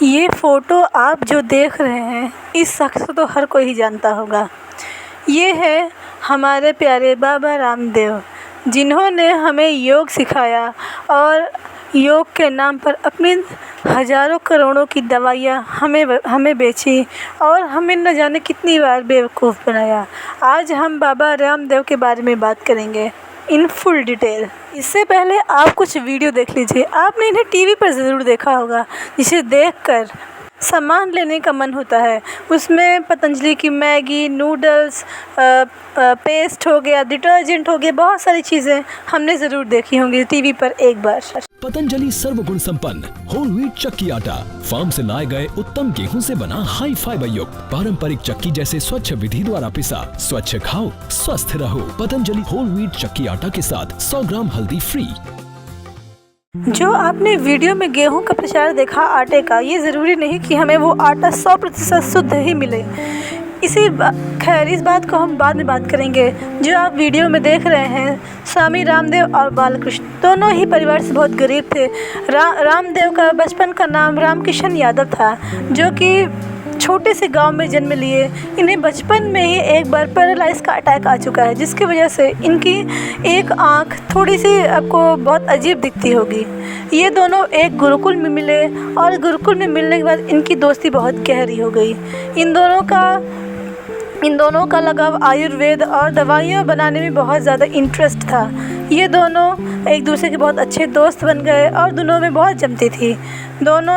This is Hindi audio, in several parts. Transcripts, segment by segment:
ये फ़ोटो आप जो देख रहे हैं, इस शख्स को तो हर कोई ही जानता होगा। ये है हमारे प्यारे बाबा रामदेव, जिन्होंने हमें योग सिखाया और योग के नाम पर अपनी हज़ारों करोड़ों की दवाइयाँ हमें बेची और हमें न जाने कितनी बार बेवकूफ़ बनाया। आज हम बाबा रामदेव के बारे में बात करेंगे इन फुल डिटेल। इससे पहले आप कुछ वीडियो देख लीजिए। आपने इन्हें टीवी पर ज़रूर देखा होगा, जिसे देखकर सामान लेने का मन होता है। उसमें पतंजलि की मैगी, नूडल्स, पेस्ट हो गया, डिटर्जेंट हो गया, बहुत सारी चीज़ें हमने ज़रूर देखी होंगी टीवी पर एक बार। पतंजलि सर्वगुण संपन्न होल व्हीट चक्की आटा, फार्म से लाए गए उत्तम गेहूं से बना हाई फाइबर युक्त पारंपरिक चक्की जैसे स्वच्छ विधि द्वारा पिसा। स्वच्छ खाओ, स्वस्थ रहो। पतंजलि होल व्हीट चक्की आटा के साथ 100 ग्राम हल्दी फ्री। जो आपने वीडियो में गेहूं का प्रचार देखा आटे का, ये ज़रूरी नहीं कि हमें वो आटा 100% शुद्ध ही मिले। खैर इस बात को हम बाद में बात करेंगे। जो आप वीडियो में देख रहे हैं, स्वामी रामदेव और बालकृष्ण दोनों ही परिवार से बहुत गरीब थे। रामदेव का बचपन का नाम रामकिशन यादव था, जो कि छोटे से गांव में जन्म लिए। इन्हें बचपन में ही एक बार पैरालाइज का अटैक आ चुका है, जिसकी वजह से इनकी एक आँख थोड़ी सी आपको बहुत अजीब दिखती होगी। ये दोनों एक गुरुकुल में मिले और गुरुकुल में मिलने के बाद इनकी दोस्ती बहुत गहरी हो गई। इन दोनों का लगाव आयुर्वेद और दवाइयाँ बनाने में बहुत ज़्यादा इंटरेस्ट था। ये दोनों एक दूसरे के बहुत अच्छे दोस्त बन गए और दोनों में बहुत जमती थी। दोनों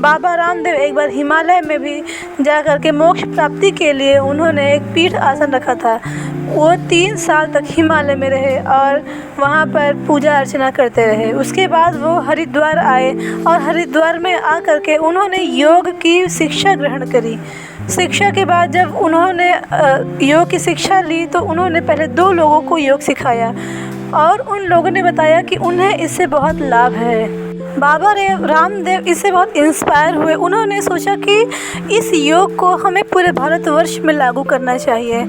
बाबा रामदेव एक बार हिमालय में भी जा कर के मोक्ष प्राप्ति के लिए उन्होंने एक पीठ आसन रखा था। वो 3 साल तक हिमालय में रहे और वहाँ पर पूजा अर्चना करते रहे। उसके बाद वो हरिद्वार आए और हरिद्वार में आकर के उन्होंने योग की शिक्षा ग्रहण करी। शिक्षा के बाद जब उन्होंने योग की शिक्षा ली तो उन्होंने पहले 2 लोगों को योग सिखाया और उन लोगों ने बताया कि उन्हें इससे बहुत लाभ है। बाबा रामदेव इससे बहुत इंस्पायर हुए। उन्होंने सोचा कि इस योग को हमें पूरे भारतवर्ष में लागू करना चाहिए।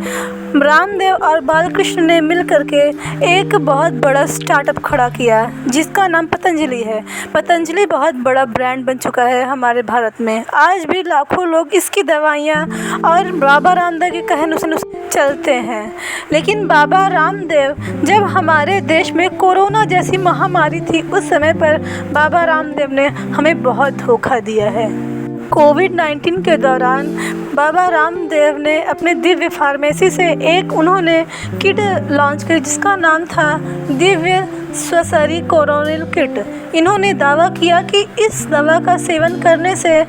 रामदेव और बालकृष्ण ने मिल करके एक बहुत बड़ा स्टार्टअप खड़ा किया, जिसका नाम पतंजलि है। पतंजलि बहुत बड़ा ब्रांड बन चुका है हमारे भारत में। आज भी लाखों लोग इसकी दवाइयाँ और बाबा रामदेव के कहने से चलते हैं। लेकिन बाबा रामदेव जब हमारे देश में कोरोना जैसी महामारी थी, उस समय पर बाबा रामदेव ने हमें बहुत धोखा दिया है। कोविड-19 के दौरान बाबा रामदेव ने अपने दिव्य फार्मेसी से उन्होंने किट लॉन्च की, जिसका नाम था दिव्य स्वसरी कोरोनिल किट। इन्होंने दावा किया कि इस दवा का सेवन करने से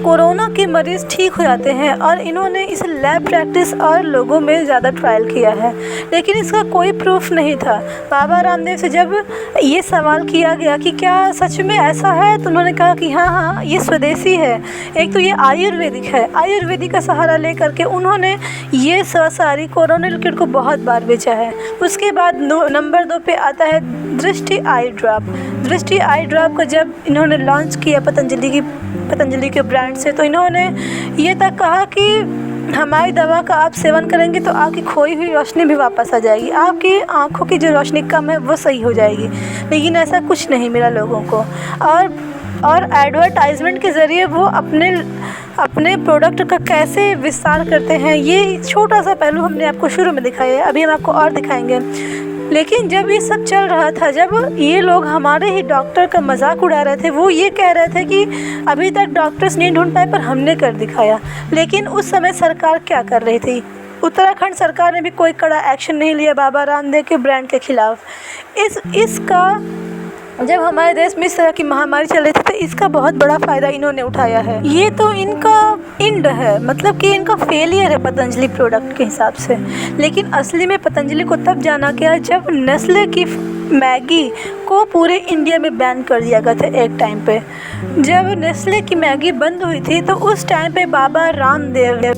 कोरोना के मरीज़ ठीक हो जाते हैं और इन्होंने इस लैब प्रैक्टिस और लोगों में ज़्यादा ट्रायल किया है, लेकिन इसका कोई प्रूफ नहीं था। बाबा रामदेव से जब ये सवाल किया गया कि क्या सच में ऐसा है, तो उन्होंने कहा कि हाँ, ये स्वदेशी है। एक तो ये आयुर्वेदिक है। आयुर्वेदिक का सहारा लेकर के उन्होंने ये स्वसारी कोरोनिल किट को बहुत बार बेचा है। उसके बाद नंबर 2 पे आता है दृष्टि आई ड्रॉप। दृष्टि आई ड्रॉप को जब इन्होंने लॉन्च किया पतंजलि के ब्रांड से, तो इन्होंने ये तक कहा कि हमारी दवा का आप सेवन करेंगे तो आपकी खोई हुई रोशनी भी वापस आ जाएगी, आपकी आँखों की जो रोशनी कम है वो सही हो जाएगी। लेकिन ऐसा कुछ नहीं मिला लोगों को। और एडवर्टाइजमेंट के ज़रिए वो अपने प्रोडक्ट का कैसे विस्तार करते हैं, ये छोटा सा पहलू हमने आपको शुरू में दिखाया है। अभी हम आपको और दिखाएंगे। लेकिन जब ये सब चल रहा था, जब ये लोग हमारे ही डॉक्टर का मजाक उड़ा रहे थे, वो ये कह रहे थे कि अभी तक डॉक्टर्स नहीं ढूंढ पाए पर हमने कर दिखाया। लेकिन उस समय सरकार क्या कर रही थी? उत्तराखंड सरकार ने भी कोई कड़ा एक्शन नहीं लिया बाबा रामदेव के ब्रांड के खिलाफ। इसका जब हमारे देश में इस तरह की महामारी चल रही थी, तो इसका बहुत बड़ा फ़ायदा इन्होंने उठाया है। ये तो इनका इंड है, मतलब कि इनका फेलियर है पतंजलि प्रोडक्ट के हिसाब से। लेकिन असली में पतंजलि को तब जाना गया जब नेस्ले की मैगी को पूरे इंडिया में बैन कर दिया गया था। एक टाइम पे जब नेस्ले की मैगी बंद हुई थी, तो उस टाइम पे बाबा रामदेव ने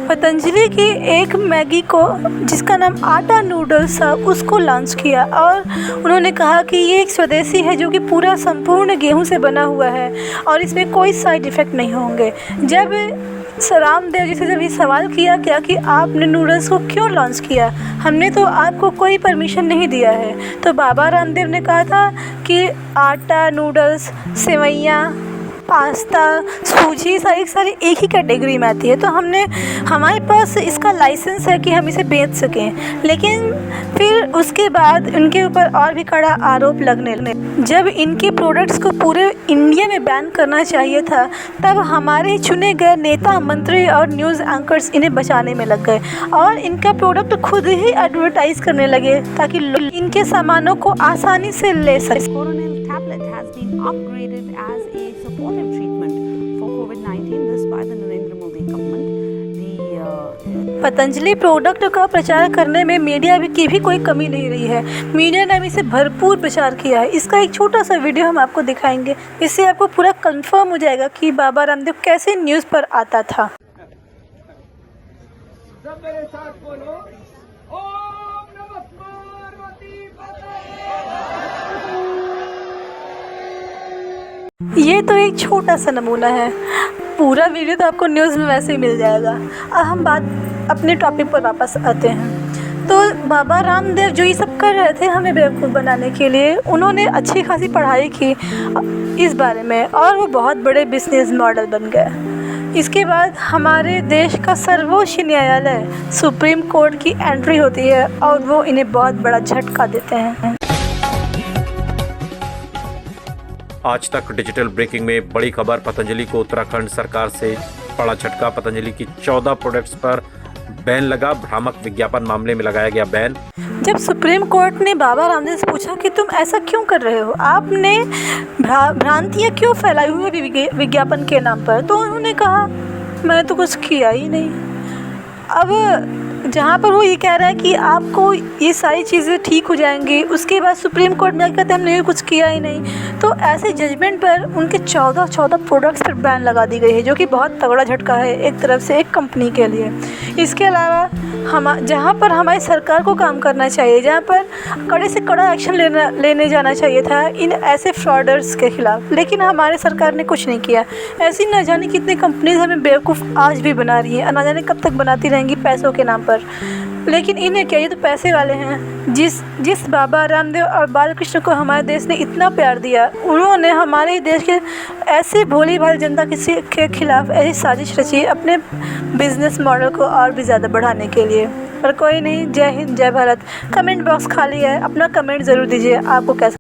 पतंजलि की एक मैगी को, जिसका नाम आटा नूडल्स था, उसको लॉन्च किया और उन्होंने कहा कि ये एक स्वदेशी है जो कि पूरा संपूर्ण गेहूं से बना हुआ है और इसमें कोई साइड इफ़ेक्ट नहीं होंगे। जब रामदेव जी से जब ये सवाल किया गया कि आपने नूडल्स को क्यों लॉन्च किया, हमने तो आपको कोई परमिशन नहीं दिया है, तो बाबा रामदेव ने कहा था कि आटा नूडल्स, सेवइयाँ पास्ता, सूजी सारी एक ही कैटेगरी में आती है। तो हमारे पास इसका लाइसेंस है कि हम इसे बेच सकें, लेकिन फिर उसके बाद इनके ऊपर और भी कड़ा आरोप लगने लगे। जब इनके प्रोडक्ट्स को पूरे इंडिया में बैन करना चाहिए था, तब हमारे चुने गए नेता, मंत्री और न्यूज़ एंकर्स इन्हें बचाने में लग गए और इनका प्रोडक्ट खुद ही एडवर्टाइज करने लगे ताकि लोग इनके सामानों को आसानी से ले सकें। Coronel tablet has been upgraded as a supportive treatment for COVID-19. This by the Narendra Modi government. Patanjali product का प्रचार करने में मीडिया की भी कोई कमी नहीं रही है। मीडिया ने भी इसे भरपूर प्रचार किया है। इसका एक छोटा सा वीडियो हम आपको दिखाएंगे, इससे आपको पूरा कंफर्म हो जाएगा कि बाबा रामदेव कैसे न्यूज़ पर आता था। सब मेरे साथ बोलो, ओम नमः पार्वती पते। ये तो एक छोटा सा नमूना है, पूरा वीडियो तो आपको न्यूज़ में वैसे ही मिल जाएगा। अब हम बात अपने टॉपिक पर वापस आते हैं। तो बाबा रामदेव जो ये सब कर रहे थे हमें बेवकूफ़ बनाने के लिए, उन्होंने अच्छी खासी पढ़ाई की इस बारे में और वो बहुत बड़े बिजनेस मॉडल बन गए। इसके बाद हमारे देश का सर्वोच्च न्यायालय सुप्रीम कोर्ट की एंट्री होती है और वो इन्हें बहुत बड़ा झटका देते हैं। आज तक डिजिटल ब्रेकिंग में बड़ी खबर, पतंजलि को उत्तराखंड सरकार से बड़ा झटका। पतंजलि की 14 प्रोडक्ट्स पर बैन लगा। भ्रामक विज्ञापन मामले में लगाया गया बैन। जब सुप्रीम कोर्ट ने बाबा रामदेव से पूछा कि तुम ऐसा क्यों कर रहे हो, आपने भ्रांतियाँ क्यों फैलाई हुई है विज्ञापन के नाम पर, तो उन्होंने कहा मैंने तो कुछ किया ही नहीं। अब जहाँ पर वो ये कह रहा है कि आपको ये सारी चीज़ें ठीक हो जाएंगी, उसके बाद सुप्रीम कोर्ट में कहते हैं हमने कुछ किया ही नहीं। तो ऐसे जजमेंट पर उनके 14 प्रोडक्ट्स पर बैन लगा दी गई है, जो कि बहुत तगड़ा झटका है एक तरफ से एक कंपनी के लिए। इसके अलावा जहाँ पर हमारी सरकार को काम करना चाहिए, जहाँ पर कड़े से कड़ा एक्शन लेने जाना चाहिए था इन ऐसे फ्रॉडर्स के खिलाफ, लेकिन हमारे सरकार ने कुछ नहीं किया। ऐसी न जाने कितनी कंपनीज हमें बेवकूफ़ आज भी बना रही हैं, न जाने कब तक बनाती रहेंगी पैसों के नाम पर। लेकिन इन्हें क्या, ये तो पैसे वाले हैं। जिस बाबा रामदेव और बालकृष्ण को हमारे देश ने इतना प्यार दिया, उन्होंने हमारे देश के ऐसे भोली भाली जनता के खिलाफ ऐसी साजिश रची अपने बिजनेस मॉडल को और भी ज़्यादा बढ़ाने के लिए। पर कोई नहीं, जय हिंद, जय भारत। कमेंट बॉक्स खाली है, अपना कमेंट ज़रूर दीजिए आपको कैसा